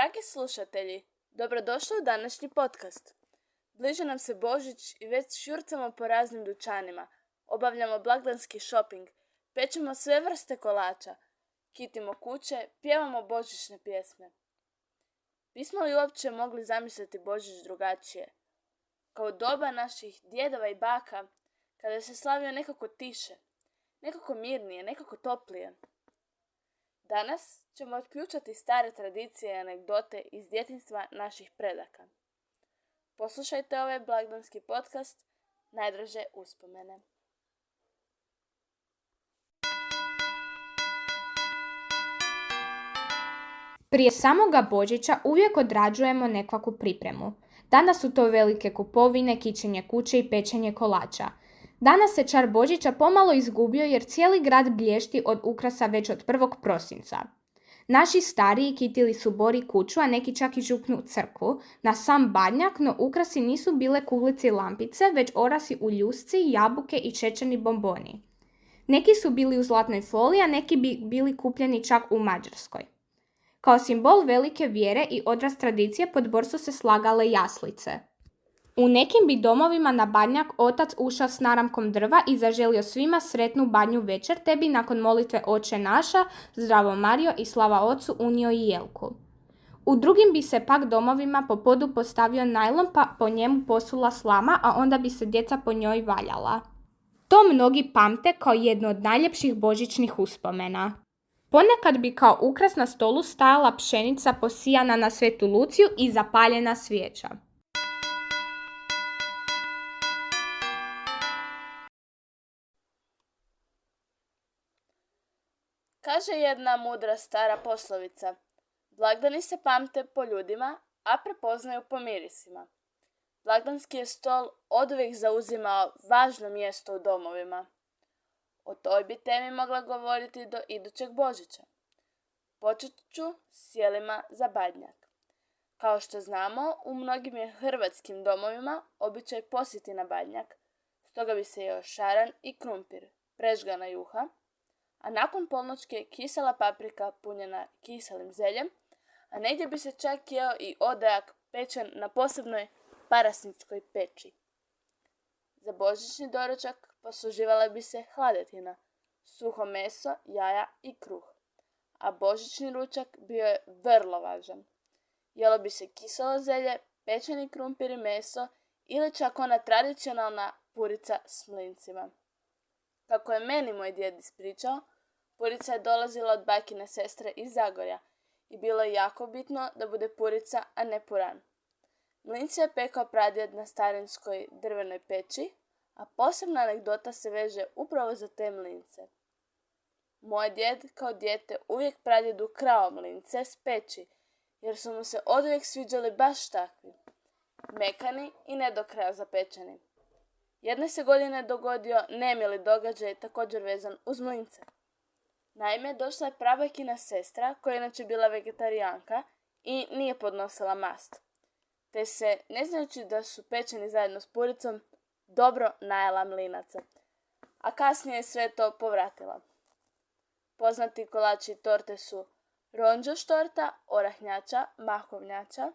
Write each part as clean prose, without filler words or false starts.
Dragi slušatelji, dobrodošli u današnji podcast. Bliže nam se Božić i već šurcamo po raznim dućanima, obavljamo blagdanski shopping, pečemo sve vrste kolača, kitimo kuće, pjevamo božićne pjesme. Bismo li uopće mogli zamisliti Božić drugačije? Kao doba naših djedova i baka, kada se slavio nekako tiše, nekako mirnije, nekako toplije. Danas ćemo otključati stare tradicije i anegdote iz djetinjstva naših predaka. Poslušajte ovaj blagdanski podcast Najdraže uspomene. Prije samoga Božića uvijek odrađujemo nekakvu pripremu. Danas su to velike kupovine, kićenje kuće i pečenje kolača. Danas se čar Božića pomalo izgubio jer cijeli grad blješti od ukrasa već od 1. prosinca. Naši stariji kitili su bori kuću, a neki čak i župnu crkvu, na sam badnjak, no ukrasi nisu bile kuglice i lampice, već orasi u ljusci, jabuke i šećerni bomboni. Neki su bili u zlatnoj foliji, a neki bi bili kupljeni čak u Mađarskoj. Kao simbol velike vjere i odraz tradicije pod bor su se slagale jaslice. U nekim bi domovima na badnjak otac ušao s naramkom drva i zaželio svima sretnu badnju večer, te bi nakon molitve Oče naša, Zdravo Marijo i Slava Ocu unio i jelku. U drugim bi se pak domovima po podu postavio najlon pa po njemu posula slama, a onda bi se djeca po njoj valjala. To mnogi pamte kao jedno od najljepših božićnih uspomena. Ponekad bi kao ukras na stolu stajala pšenica posijana na Svetu Luciju i zapaljena svijeća. Kaže jedna mudra stara poslovica: blagdani se pamte po ljudima, a prepoznaju po mirisima. Blagdanski je stol oduvijek zauzimao važno mjesto u domovima. O toj bi temi mogla govoriti do idućeg Božića. Počet ću s jelima za badnjak. Kao što znamo, u mnogim je hrvatskim domovima običaj posjeti na badnjak, stoga bi se jeo šaran i krumpir, prežgana juha, a nakon polnoćke kisela paprika punjena kiselim zeljem, a negdje bi se čak jeo i odojak pečen na posebnoj parasničkoj peći. Za božićni doručak posluživala bi se hladetina, suho meso, jaja i kruh, a božićni ručak bio je vrlo važan. Jelo bi se kiselo zelje, pečeni krumpir i meso ili čak ona tradicionalna purica s mlincima. Kako je meni moj djed ispričao, purica je dolazila od bakine sestre iz Zagorja i bilo je jako bitno da bude purica, a ne puran. Mlince je pekao pradjed na starinskoj drvenoj peći, a posebna anegdota se veže upravo za te mlince. Moj djed kao dijete uvijek pradjedu krao mlince s peći, jer su mu se oduvijek sviđali baš takvi, mekani i ne do kraja zapečeni. Jedne se godine dogodio nemili događaj također vezan uz mlince. Naime, došla je prabakina sestra, koja je inače bila vegetarijanka i nije podnosila mast, te se, ne znajući da su pečeni zajedno s puricom, dobro najela mlinaca, a kasnije je sve to povratila. Poznati kolači i torte su ronđoš torta, orahnjača, mahovnjača,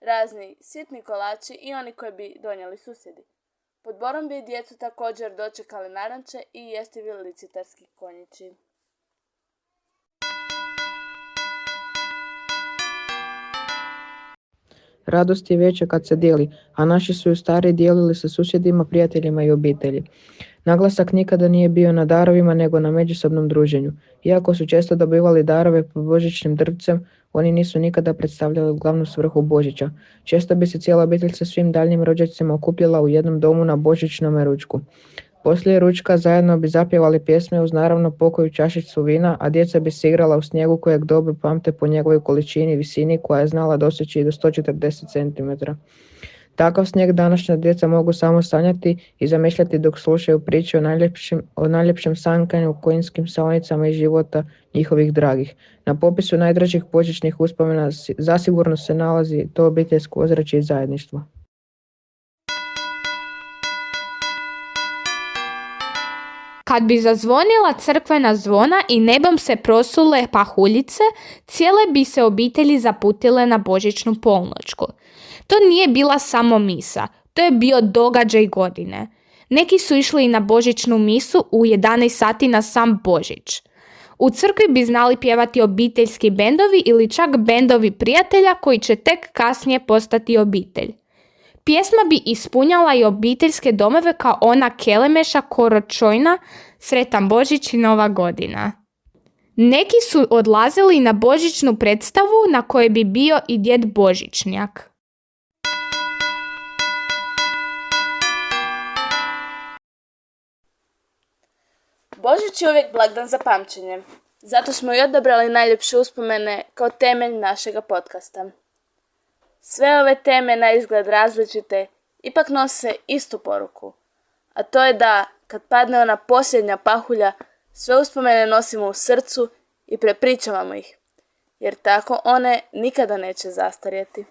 razni sitni kolači i oni koji bi donijeli susjedi. Pod borom bi djecu također dočekali naranče i jestivi licitarski konjići. Radost je veća kad se dijeli, a naši su ju stari dijelili sa susjedima, prijateljima i obitelji. Naglasak nikada nije bio na darovima nego na međusobnom druženju. Iako su često dobivali darove pod božićnim drvcem, oni nisu nikada predstavljali glavnu svrhu Božića. Često bi se cijela obitelj sa svim daljnjim rođacima okupljala u jednom domu na božićnom ručku. Poslije ručka zajedno bi zapjevali pjesme uz naravno pokoju čašicu vina, a djeca bi se igrala u snijegu kojeg dobro pamte po njegovoj količini i visini koja je znala doseći i do 140 cm. Takav snijeg današnja djeca mogu samo sanjati i zamišljati dok slušaju priče o najljepšem sankanju, konjskim saonicama i života njihovih dragih. Na popisu najdražih božićnih uspomena zasigurno se nalazi to obiteljsko ozračje i zajedništvo. Kad bi zazvonila crkvena zvona i nebom se prosule pahuljice, cijele bi se obitelji zaputile na božićnu polnoćku. To nije bila samo misa, to je bio događaj godine. Neki su išli i na božićnu misu u 11 sati na sam Božić. U crkvi bi znali pjevati obiteljski bendovi ili čak bendovi prijatelja koji će tek kasnije postati obitelj. Pjesma bi ispunjala i obiteljske domove kao ona Kelemeša Koročojna, Sretan Božić i Nova godina. Neki su odlazili na božićnu predstavu na kojoj bi bio i djed Božićnjak. Božić je uvijek blagdan za pamćenje. Zato smo i odabrali najljepše uspomene kao temelj našega podcasta. Sve ove teme na izgled različite ipak nose istu poruku. A to je da kad padne ona posljednja pahulja, sve uspomene nosimo u srcu i prepričavamo ih. Jer tako one nikada neće zastarjeti.